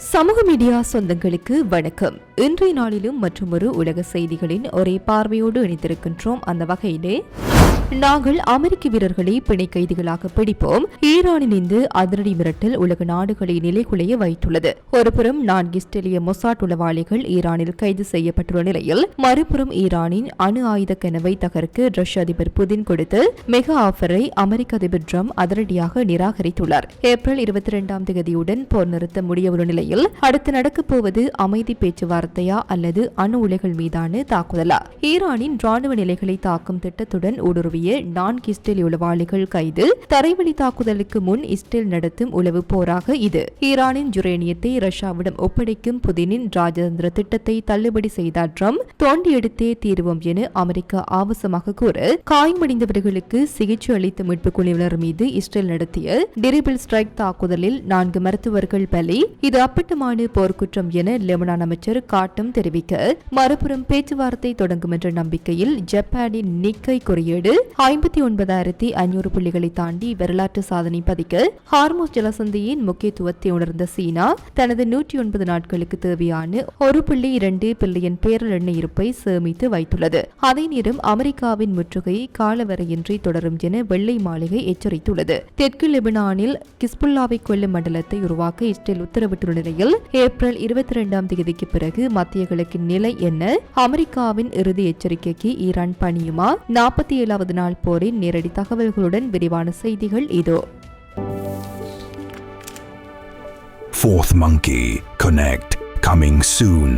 சமூக மீடியா சொந்தங்களுக்கு வணக்கம். இன்றைய நாளிலும் மற்றொரு உலக செய்திகளின் ஒரே பார்வையோடு இணைந்திருக்கின்றோம். அந்த வகையிலே நாங்கள் அமெரிக்க வீரர்களை பிணை கைதிகளாக பிடிப்போம். ஈரானின் இந்த அதிரடி மிரட்டல் உலக நாடுகளை நிலைகுலைய வைத்துள்ளது. ஒருபுறம் 4 இஸ்ரேலிய மொசாட் உளவாளிகள் ஈரானில் கைது செய்யப்பட்டுள்ள நிலையில், மறுபுறம் ஈரானின் அணு ஆயுத கனவை தகர்க்க ரஷ்ய அதிபர் புதின் கொடுத்த மெகா ஆஃபரை அமெரிக்க அதிபர் ட்ரம்ப் அதிரடியாக நிராகரித்துள்ளார். ஏப்ரல் 22ஆம் தேதியுடன் போர் நிறுத்த முடியவுள்ள நிலையில் அடுத்து நடக்கப் போவது அமைதி பேச்சுவார்த்தையா அல்லது அணு உலைகள் மீதான தாக்குதலா? ஈரானின் ராணுவ நிலைகளை தாக்கும் திட்டத்துடன் ஊடுருவிய 4 இஸ்ரேலிய உளவாளிகள் கைது. தரைவழி தாக்குதலுக்கு முன் இஸ்ரேல் நடத்தும் உளவு போராக இது. ஈரானின் யுரேனியத்தை ரஷ்யாவிடம் ஒப்படைக்கும் புதினின் ராஜதந்திர திட்டத்தை தள்ளுபடி செய்தார் ட்ரம்ப். தோண்டி எடுத்தே தீர்வோம் என அமெரிக்கா ஆபாசமாக கூற, காயமடைந்தவர்களுக்கு சிகிச்சை அளித்த மீட்புக் குழுவினர் மீது இஸ்ரேல் நடத்திய டிரிபிள் ஸ்ட்ரைக் தாக்குதலில் 4 மருத்துவர்கள் பலி. இது அப்பட்டமான போர்க்குற்றம் என லெபனான் அமைச்சர் காட்டம் தெரிவிக்க, மறுபுறம் பேச்சுவார்த்தை தொடங்கும் என்ற நம்பிக்கையில் ஜப்பானின் நிக்கை குறியீடு 59,500 புள்ளிகளை தாண்டி வரலாற்று சாதனை பதிக்க, ஹார்மோஸ் ஜலசந்தியின் முக்கியத்துவத்தை உணர்ந்த சீனா தனது 109 நாட்களுக்கு தேவையான 1.2 பில்லியன் பேரல் எண்ணெய் இருப்பை சேமித்து வைத்துள்ளது. அதே நேரம் அமெரிக்காவின் முற்றுகை காலவரையின்றி தொடரும் என வெள்ளை மாளிகை எச்சரித்துள்ளது. தெற்கு லெபனானில் கிஸ்புல்லாவை கொல்லும் மண்டலத்தை உருவாக்க இஸ்ரேல் உத்தரவிட்டுள்ள நிலையில், ஏப்ரல் 22ஆம் தேதிக்கு பிறகு மத்திய கிழக்கின் நிலை என்ன? அமெரிக்காவின் இறுதி எச்சரிக்கைக்கு ஈரான் பணியுமா? 47வது நாள் போரின் நேரடி தகவல்களுடன் விரிவான செய்திகள் இதோ. Fourth Monkey Connect coming soon.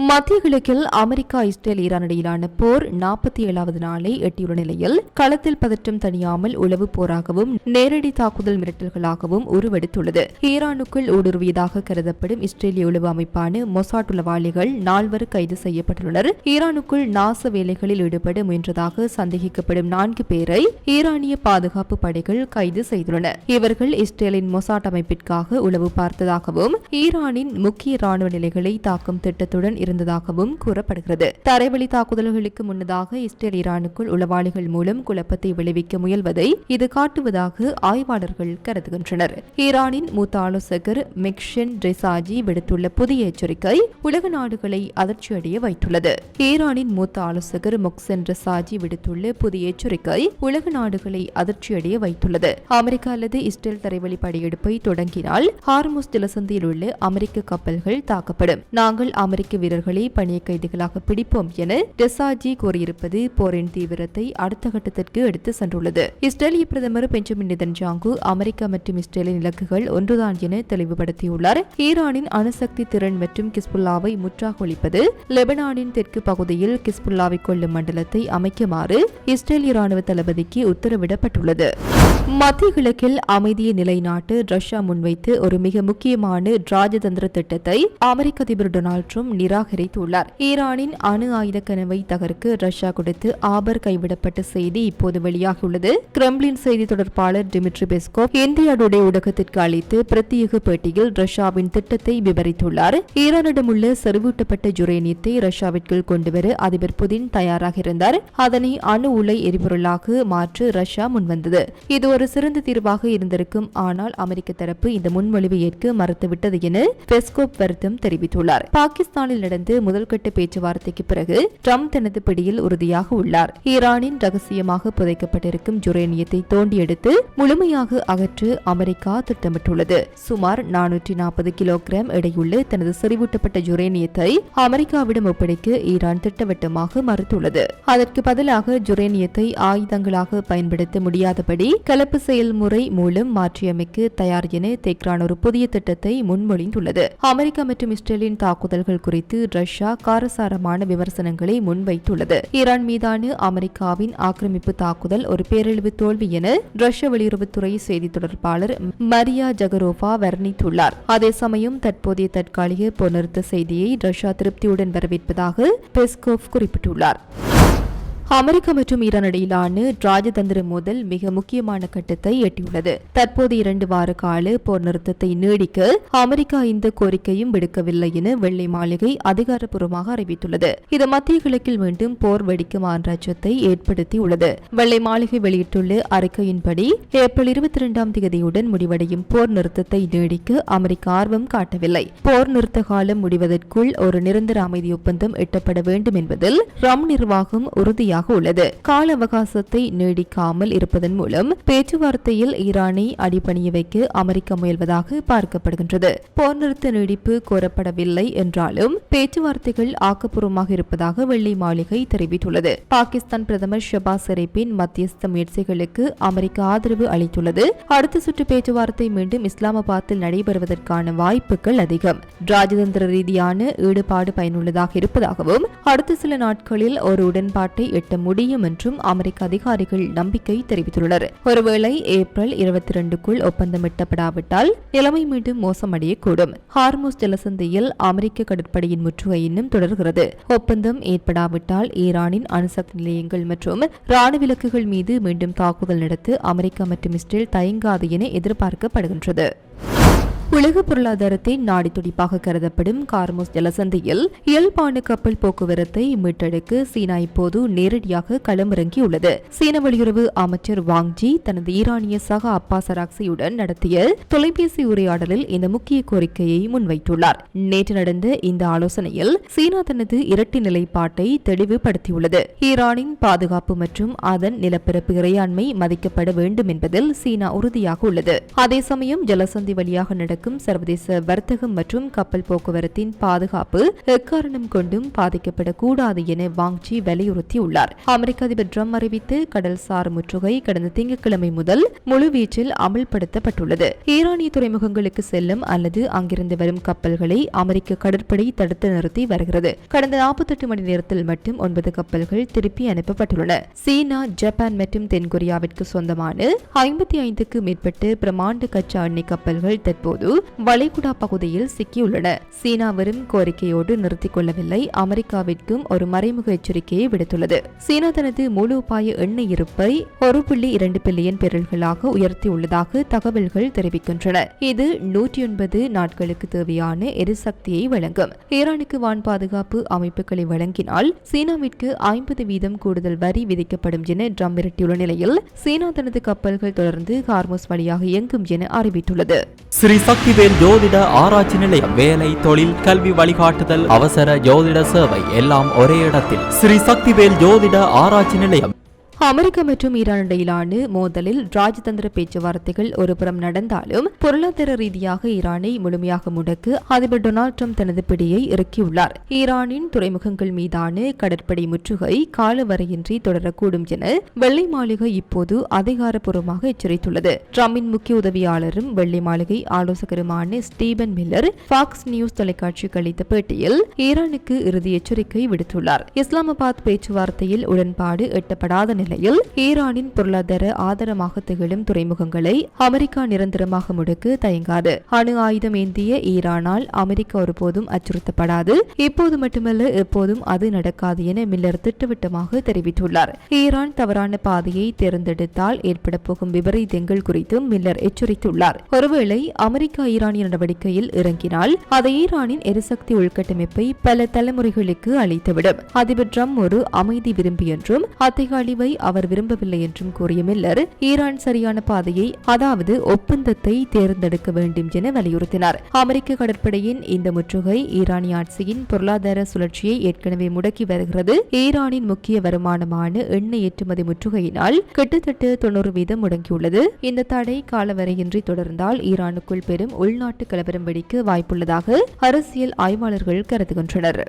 மத்திய கிழக்கில் அமெரிக்கா இஸ்ரேல் ஈரான் இடையிலான போர் 47வது நாளை எட்டியுள்ள நிலையில், களத்தில் பதற்றம் தணியாமல் உளவு போராகவும் நேரடி தாக்குதல் மிரட்டல்களாகவும் உருவெடுத்துள்ளது. ஈரானுக்குள் ஊடுருவியதாக கருதப்படும் இஸ்ரேலிய உளவு அமைப்பான மொசாட் உளவாளிகள் 4 கைது செய்யப்பட்டுள்ளனர். ஈரானுக்குள் நாச வேலைகளில் ஈடுபட முயன்றதாக சந்தேகிக்கப்படும் 4 பேரை ஈரானிய பாதுகாப்பு படைகள் கைது செய்துள்ளன. இவர்கள் இஸ்ரேலின் மொசாட் அமைப்பிற்காக உளவு பார்த்ததாகவும் ஈரானின் முக்கிய ராணுவ நிலைகளை தாக்கும் திட்டத்துடன் இருந்ததாகவும் கூறப்படுகிறது. தரைவழி தாக்குதல்களுக்கு முன்னதாக இஸ்ரேல் ஈரானுக்குள் உளவாளிகள் மூலம் குழப்பத்தை விளைவிக்க முயல்வதை இது காட்டுவதாக ஆய்வாளர்கள் கருதுகின்றனர். ஈரானின் மூத்த ஆலோசகர் மெக்ஷன் ரெசாஜி விடுத்துள்ள புதிய எச்சரிக்கை உலக நாடுகளை அதிர்ச்சியடைய வைத்துள்ளது. ஈரானின் மூத்த ஆலோசகர் மொக்சன் ரெசாஜி விடுத்துள்ள புதிய எச்சரிக்கை உலக நாடுகளை அதிர்ச்சியடைய வைத்துள்ளது. அமெரிக்கா அல்லது இஸ்ரேல் தரைவழி படையெடுப்பை தொடங்கினால் ஹார்முஸ் ஜலசந்தியில் உள்ள அமெரிக்க கப்பல்கள் தாக்கப்படும். நாங்கள் அமெரிக்க வீரர்களை பணிய கைதிகளாக பிடிப்போம் என ரெசாஜி கூறியிருப்பது போரின் தீவிரத்தை அடுத்த கட்டத்திற்கு எடுத்து சென்றுள்ளது. இஸ்ரேலிய பிரதமர் பெஞ்சமின் நெதன்யாகு அமெரிக்கா மற்றும் இஸ்ரேலின் இலக்குகள் ஒன்றுதான் என தெளிவுபடுத்தியுள்ளார். ஈரானின் அணுசக்தி திறன் மற்றும் கிஸ்புல்லாவை முற்றாக ஒழிப்பது, லெபனானின் தெற்கு பகுதியில் கிஸ்புல்லாவை கொள்ளும் மண்டலத்தை அமைக்குமாறு இஸ்ரேலிய ராணுவ தளபதிக்கு உத்தரவிடப்பட்டுள்ளது. மத்திய கிழக்கில் அமைதியை நிலைநாட்ட ரஷ்யா முன்வைத்து ஒரு மிக முக்கியமான ராஜதந்திர திட்டத்தை அமெரிக்க அதிபர் டொனால்ட் ட்ரம்ப் நிராகரித்துள்ளார். ஈரானின் அணு ஆயுத கனவை தகர்க்க ரஷ்யா கொடுத்து ஆபர் கைவிடப்பட்ட செய்தி இப்போது வெளியாகியுள்ளது. கிரெம்ளின் செய்தி தொடர்பாளர் டிமிட்ரி பெஸ்கோவ் இந்திய டுடே ஊடகத்திற்கு அளித்து பிரத்யேக பேட்டியில் ரஷ்யாவின் திட்டத்தை விவரித்துள்ளார். ஈரானிடமுள்ள செறிவூட்டப்பட்ட யுரேனியத்தை ரஷ்யாவிற்குள் கொண்டுவர அதிபர் புதின் தயாராக இருந்தார். அதனை அணு உலை எரிபொருளாக மாற்ற ரஷ்யா முன்வந்தது. இது ஒரு சிறந்த தீர்வாக இருந்திருக்கும். ஆனால் அமெரிக்க தரப்பு இந்த முன்மொழிவை ஏற்க மறுத்துவிட்டது என பெஸ்கோவ் வருத்தம் தெரிவித்துள்ளார். பாகிஸ்தானில் நடந்த முதல்கட்ட பேச்சுவார்த்தைக்கு பிறகு ட்ரம்ப் தனது பிடியில் உறுதியாக உள்ளார். ஈரானின் ரகசியமாக புதைக்கப்பட்டிருக்கும் யுரேனியத்தை தோண்டி எடுத்து முழுமையாக அகற்ற அமெரிக்கா திட்டமிட்டுள்ளது. சுமார் 440 கிலோகிராம் எடையுள்ள தனது செறிவூட்டப்பட்ட யுரேனியத்தை அமெரிக்காவிடம் ஒப்படைக்க ஈரான் திட்டவட்டமாக மறுத்துள்ளது. அதற்கு பதிலாக யுரேனியத்தை ஆயுதங்களாக பயன்படுத்த முடியாதபடி கலப்பு செயல்முறை மூலம் மாற்றியமைக்க தயார் என தெஹ்ரான் ஒரு புதிய திட்டத்தை முன்மொழிந்துள்ளது. அமெரிக்கா மற்றும் இஸ்ரேலின் தாக்குதல்கள் குறித்து ரஷ்யா காரசாரமான விமர்சனங்களை முன்வைத்துள்ளது. ஈரான் மீதான அமெரிக்காவின் ஆக்கிரமிப்பு தாக்குதல் ஒரு பேரழிவு தோல்வி என ரஷ்ய வெளியுறவுத்துறை செய்தி தொடர்பாளர் மரியா ஜகரோவா வர்ணித்துள்ளார். அதே சமயம் தற்போதைய தற்காலிக போர் நிறுத்த செய்தியை ரஷ்யா திருப்தியுடன் வரவேற்பதாக பெஸ்கோவ் குறிப்பிட்டுள்ளார். அமெரிக்கா மற்றும் ஈரான் இடையிலான ராஜதந்திர மோதல் மிக முக்கியமான கட்டத்தை எட்டியுள்ளது. தற்போது 2 வார கால போர் நிறுத்தத்தை நீடிக்க அமெரிக்கா இந்த கோரிக்கையும் விடுக்கவில்லை என வெள்ளை மாளிகை அதிகாரப்பூர்வமாக அறிவித்துள்ளது. இது மத்திய கிழக்கில் மீண்டும் போர் வெடிக்கும் அச்சத்தை ஏற்படுத்தியுள்ளது. வெள்ளை மாளிகை வெளியிட்டுள்ள அறிக்கையின்படி ஏப்ரல் 22ஆம் தேதியுடன் முடிவடையும் போர் நிறுத்தத்தை நீடிக்க அமெரிக்கா ஆர்வம் காட்டவில்லை. போர் நிறுத்த காலம் முடிவதற்குள் ஒரு நிரந்தர அமைதி ஒப்பந்தம் எட்டப்பட வேண்டும் என்பதில் ட்ரம்ப் நிர்வாகம் உறுதியாக உள்ளது. கால அவகாசத்தை நீடிக்காமல் இருப்பதன் மூலம் பேச்சுவார்த்தையில் ஈரானை அடிபணிய வைக்க அமெரிக்கா முயல்வதாக பார்க்கப்படுகின்றது. போர் நிறுத்த நீடிப்பு கோரப்படவில்லை என்றாலும் பேச்சுவார்த்தைகள் ஆக்கப்பூர்வமாக இருப்பதாக வெள்ளை மாளிகை தெரிவித்துள்ளது. பாகிஸ்தான் பிரதமர் ஷபாஸ் ஷெரீப்பின் மத்தியஸ்த முயற்சிகளுக்கு அமெரிக்கா ஆதரவு அளித்துள்ளது. அடுத்த சுற்று பேச்சுவார்த்தை மீண்டும் இஸ்லாமாபாத்தில் நடைபெறுவதற்கான வாய்ப்புகள் அதிகம். ராஜதந்திர ரீதியான ஈடுபாடு பயனுள்ளதாக இருப்பதாகவும் அடுத்த சில நாட்களில் ஒரு உடன்பாட்டை எட்ட முடியும் என்றும் அமெரிக்க அதிகாரிகள் நம்பிக்கை தெரிவித்துள்ளனர். ஒருவேளை ஏப்ரல் 22க்குள் ஒப்பந்தம் எட்டப்படாவிட்டால் நிலைமை மீண்டும் மோசமடையக்கூடும். ஹார்முஸ் ஜலசந்தியில் அமெரிக்க கடற்படையின் முற்றுகை இன்னும் தொடர்கிறது. ஒப்பந்தம் ஏற்படாவிட்டால் ஈரானின் அணுசக்தி நிலையங்கள் மற்றும் ராணுவ இலக்குகள் மீது மீண்டும் தாக்குதல் நடத்த அமெரிக்கா மற்றும் இஸ்ரேல் தயங்காது என எதிர்பார்க்கப்படுகின்றது. உலக பொருளாதாரத்தை நாடி துடிப்பாக கருதப்படும் கார்முஸ் ஜலசந்தியில் இயல்பான கப்பல் போக்குவரத்தை மீட்டெடுக்க சீனா இப்போது நேரடியாக களமிறங்கியுள்ளது. சீன வெளியுறவு அமைச்சர் வாங் ஜி தனது ஈரானிய சக அப்பாஸ் அராக்சியுடன் நடத்திய தொலைபேசி உரையாடலில் இந்த முக்கிய கோரிக்கையை முன்வைத்துள்ளார். நேற்று நடந்த இந்த ஆலோசனையில் சீனா தனது இரட்டை நிலைப்பாட்டை தெளிவுபடுத்தியுள்ளது. ஈரானின் பாதுகாப்பு மற்றும் அதன் நிலப்பரப்பு இறையாண்மை மதிக்கப்பட வேண்டும் என்பதில் சீனா உறுதியாக உள்ளது. அதே சமயம் ஜலசந்தி வழியாக நடக்கும் சர்வதேச வர்த்தகம் மற்றும் கப்பல் போக்குவரத்தின் பாதுகாப்பு எக்காரணம் கொண்டும் பாதிக்கப்படக்கூடாது என வாங் ஜி வலியுறுத்தியுள்ளார். அமெரிக்க அதிபர் ட்ரம்ப் அறிவித்து கடல்சார் முற்றுகை கடந்த திங்கட்கிழமை முதல் முழுவீச்சில் அமல்படுத்தப்பட்டுள்ளது. ஈரானிய துறைமுகங்களுக்கு செல்லும் அல்லது அங்கிருந்து வரும் கப்பல்களை அமெரிக்க கடற்படை தடுத்து நிறுத்தி வருகிறது. கடந்த 48 மணி நேரத்தில் மட்டும் 9 கப்பல்கள் திருப்பி அனுப்பப்பட்டுள்ளன. சீனா, ஜப்பான் மற்றும் தென்கொரியாவிற்கு சொந்தமான 55க்கு மேற்பட்ட பிரமாண்ட கச்சா எண்ணெய் கப்பல்கள் தற்போது வளைகுடா பகுதியில் சிக்கியுள்ளன. சீனா வெறும் கோரிக்கையோடு நிறுத்திக் கொள்ளவில்லை, அமெரிக்காவிற்கும் ஒரு மறைமுக எச்சரிக்கையை விடுத்துள்ளது. சீனா தனது மூலோபாய எண்ணெய் இருப்பை 1.2 பில்லியன் பேரல்களாக உயர்த்தியுள்ளதாக தகவல்கள் தெரிவிக்கின்றன. இது 109 நாட்களுக்கு தேவையான எரிசக்தியை வழங்கும். ஈரானுக்கு வான் பாதுகாப்பு அமைப்புகளை வழங்கினால் சீனாவிற்கு 50% கூடுதல் வரி விதிக்கப்படும் என ட்ரம்ப் மிரட்டியுள்ள நிலையில் சீனா தனது கப்பல்கள் தொடர்ந்து ஹார்முஸ் வழியாக இயங்கும் என அறிவித்துள்ளது. ஸ்ரீ சக்திவேல் ஜோதிட ஆராய்ச்சி நிலையம். வேலை, தொழில், கல்வி வழிகாட்டுதல், அவசர ஜோதிட சேவை எல்லாம் ஒரே இடத்தில். ஸ்ரீ சக்திவேல் ஜோதிட ஆராய்ச்சி நிலையம். அமெரிக்கா மற்றும் ஈரான் இடையிலான மோதலில் ராஜதந்திர பேச்சுவார்த்தைகள் ஒருபுறம் நடந்தாலும் பொருளாதார ரீதியாக ஈரானை முழுமையாக முடக்க அதிபர் டொனால்ட் ட்ரம்ப் தனது பிடியை இறக்கியுள்ளார். ஈரானின் துறைமுகங்கள் மீதான கடற்படை முற்றுகை காலவரையின்றி தொடரக்கூடும் என வெள்ளை மாளிகை இப்போது அதிகாரப்பூர்வமாக எச்சரித்துள்ளது. ட்ரம்பின் முக்கிய உதவியாளரும் வெள்ளை மாளிகை ஆலோசகருமான ஸ்டீபன் மில்லர் ஃபாக்ஸ் நியூஸ் தொலைக்காட்சிக்கு அளித்த பேட்டியில் ஈரானுக்கு இறுதி எச்சரிக்கை விடுத்துள்ளார். இஸ்லாமாபாத் பேச்சுவார்த்தையில் உடன்பாடு எட்டப்படாத நிலையில் ஈரானின் பொருளாதார ஆதாரமாக திகழும் துறைமுகங்களை அமெரிக்கா நிரந்தரமாக முடக்க தயங்காது. அணு ஆயுதம் ஏந்திய ஈரானால் அமெரிக்கா ஒருபோதும் அச்சுறுத்தப்படாது, இப்போது மட்டுமல்ல எப்போதும் அது நடக்காது என மில்லர் திட்டவட்டமாக தெரிவித்துள்ளார். ஈரான் தவறான பாதையை தேர்ந்தெடுத்தால் ஏற்பட போகும் விபரீதங்கள் குறித்தும் மில்லர் எச்சரித்துள்ளார். ஒருவேளை அமெரிக்கா ஈரானிய நடவடிக்கையில் இறங்கினால் அது ஈரானின் எரிசக்தி உள்கட்டமைப்பை பல தலைமுறைகளுக்கு அளித்துவிடும். அதிபர் ட்ரம்ப் ஒரு அமைதி விரும்பி என்றும் அத்தகைய அழிவை அவர் விரும்பவில்லை என்றும் கூறிய மில்லர் ஈரான் சரியான பாதையை, அதாவது ஒப்பந்தத்தை தேர்ந்தெடுக்க வேண்டும் என வலியுறுத்தினார். அமெரிக்க கடற்படையின் இந்த முற்றுகை ஈரானிய ஆட்சியின் பொருளாதார சுழற்சியை ஏற்கனவே முடக்கி வருகிறது. ஈரானின் முக்கிய வருமானமான எண்ணெய் ஏற்றுமதி முற்றுகையினால் கிட்டத்தட்ட 90% முடங்கியுள்ளது. இந்த தடை காலவரையின்றி தொடர்ந்தால் ஈரானுக்குள் பெரும் உள்நாட்டு கலவரம் வெடிக்க வாய்ப்புள்ளதாக அரசியல் ஆய்வாளர்கள் கருதுகின்றனர்.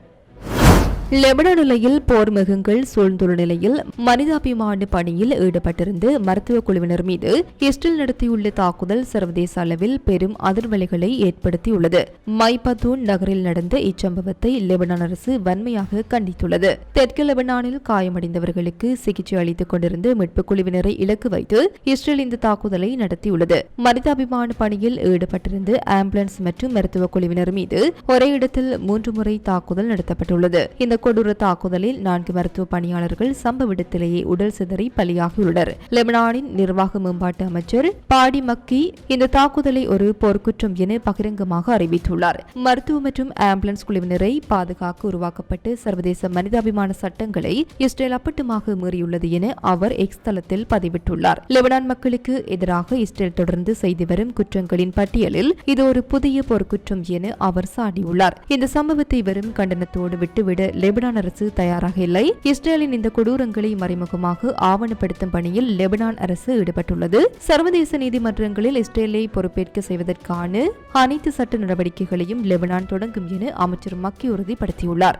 லெபனான் நிலையில் போர் மிகுங்கள் சூழ்ந்துள்ள நிலையில் மனிதாபிமான பணியில் ஈடுபட்டிருந்த மருத்துவ குழுவினர் மீது இஸ்ரேல் நடத்தியுள்ள தாக்குதல் சர்வதேச அளவில் பெரும் அதிர்வலைகளை ஏற்படுத்தியுள்ளது. மைபதூன் நகரில் நடந்த இச்சம்பவத்தை லெபனான் அரசு வன்மையாக கண்டித்துள்ளது. தெற்கு லெபனானில் காயமடைந்தவர்களுக்கு சிகிச்சை அளித்துக் கொண்டிருந்த மீட்புக் குழுவினரை இலக்கு வைத்து இஸ்ரேல் இந்த தாக்குதலை நடத்தியுள்ளது. மனிதாபிமான பணியில் ஈடுபட்டிருந்த ஆம்புலன்ஸ் மற்றும் மருத்துவ குழுவினர் மீது ஒரே இடத்தில் 3 முறை தாக்குதல் நடத்தப்பட்டுள்ளது. இந்த இந்த கொடூர தாக்குதலில் 4 மருத்துவ பணியாளர்கள் சம்பவ இடத்திலேயே உடல் சிதறி பலியாகியுள்ளனர். லெபனானின் நிர்வாக மேம்பாட்டு அமைச்சர் பாடி மக்கி இந்த தாக்குதலை ஒரு போர்க்குற்றம் என பகிரங்கமாக அறிவித்துள்ளார். மருத்துவ மற்றும் ஆம்புலன்ஸ் குழுவினரை பாதுகாக்க உருவாக்கப்பட்டு சர்வதேச மனிதாபிமான சட்டங்களை இஸ்ரேல் அப்பட்டமாக மீறியுள்ளது என அவர் எக்ஸ் தளத்தில் பதிவிட்டுள்ளார். லெபனான் மக்களுக்கு எதிராக இஸ்ரேல் தொடர்ந்து செய்து வரும் குற்றங்களின் பட்டியலில் இது ஒரு புதிய போர்க்குற்றம் என அவர் சாடியுள்ளார். இந்த சம்பவத்தை வெறும் கண்டனத்தோடு விட்டுவிட லெபனான் அரசு தயாராக இல்லை. இஸ்ரேலின் இந்த கொடூரங்களை மறைமுகமாக ஆவணப்படுத்தும் பணியில் லெபனான் அரசு ஈடுபட்டுள்ளது. சர்வதேச நீதிமன்றங்களில் இஸ்ரேலை பொறுப்பேற்க செய்வதற்கான அனைத்து சட்ட நடவடிக்கைகளையும் லெபனான் தொடங்கும் என அமைச்சர் மக்கி உறுதிப்படுத்தியுள்ளார்.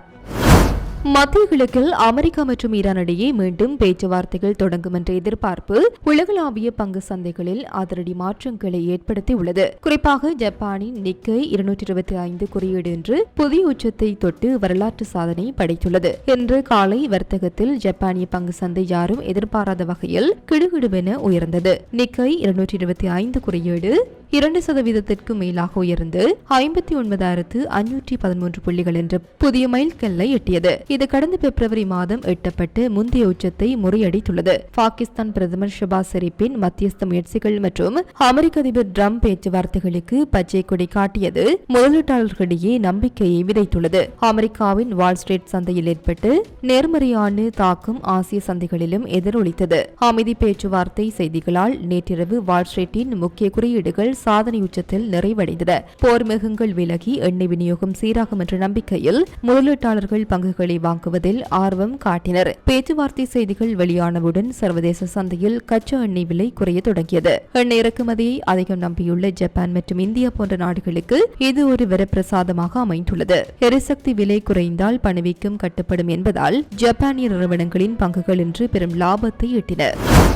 மத்திய கிழக்கில் அமெரிக்கா மற்றும் ஈரான் இடையே மீண்டும் பேச்சுவார்த்தைகள் தொடங்கும் என்ற எதிர்பார்ப்பு உலகளாவிய பங்கு சந்தைகளில் அதிரடி மாற்றங்களை ஏற்படுத்தியுள்ளது. குறிப்பாக ஜப்பானின் நிக்கை 225 குறியீடு என்று புதிய உச்சத்தை தொட்டு வரலாற்று சாதனை படைத்துள்ளது. இன்று காலை வர்த்தகத்தில் ஜப்பானிய பங்கு சந்தை யாரும் எதிர்பாராத வகையில் கிடுகிடுவென உயர்ந்தது. நிக்கை 225 குறியீடு 2% மேலாக உயர்ந்து 59,513 புள்ளிகள் என்ற புதிய மைல்கல்லை எட்டியது. இது கடந்த பிப்ரவரி மாதம் எட்டப்பட்டு முந்தைய உச்சத்தை முறியடித்துள்ளது. பாகிஸ்தான் பிரதமர் ஷபாஸ் ஷெரீப்பின் மத்தியஸ்த முயற்சிகள் மற்றும் அமெரிக்க அதிபர் டிரம்ப் பேச்சுவார்த்தைகளுக்கு பச்சை கொடி காட்டியது முதலீட்டாளர்களிடையே நம்பிக்கையை விதைத்துள்ளது. அமெரிக்காவின் வால் ஸ்ட்ரீட் சந்தையில் ஏற்பட்டு நேர்மறையான தாக்கம் ஆசிய சந்தைகளிலும் எதிரொலித்தது. அமைதி பேச்சுவார்த்தை செய்திகளால் நேற்றிரவு வால் ஸ்ட்ரீட்டின் முக்கிய குறியீடுகள் சாதனை உச்சத்தில் நிறைவடைந்தன. போர் மேகங்கள் விலகி எண்ணெய் விநியோகம் சீராகும் என்ற நம்பிக்கையில் முதலீட்டாளர்கள் பங்குகளை வாங்குவதில் ஆர்வம் காட்டினர். பேச்சுவார்த்தை செய்திகள் வெளியானவுடன் சர்வதேச சந்தையில் கச்சா எண்ணெய் விலை குறைய தொடங்கியது. எண்ணெய் இறக்குமதியை அதிகம் நம்பியுள்ள ஜப்பான் மற்றும் இந்தியா போன்ற நாடுகளுக்கு இது ஒரு வரப்பிரசாதமாக அமைந்துள்ளது. எரிசக்தி விலை குறைந்தால் பணவீக்கம் கட்டுப்படும் என்பதால் ஜப்பானிய நிறுவனங்களின் பங்குகள் இன்று பெரும் லாபத்தை ஈட்டின.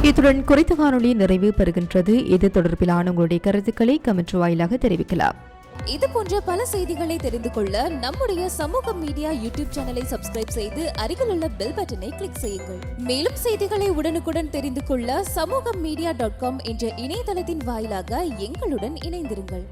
இத்துடன் குறித்த காணொலி நிறைவு பெறுகின்றது. இது தொடர்பிலான உங்களுடைய கருத்துக்களை கமெண்ட் வாயிலாக தெரிவிக்கலாம். இது போன்ற பல செய்திகளை தெரிந்து கொள்ள நம்முடைய சமூக மீடியா யூடியூப் சேனலை சப்ஸ்கிரைப் செய்து அருகில் உள்ள பெல் பட்டனை கிளிக் செய்யுங்கள். மேலும் செய்திகளை உடனுக்குடன் தெரிந்து கொள்ள சமூகமீடியா.com என்ற இணையதளத்தின் வாயிலாக எங்களுடன் இணைந்திருங்கள்.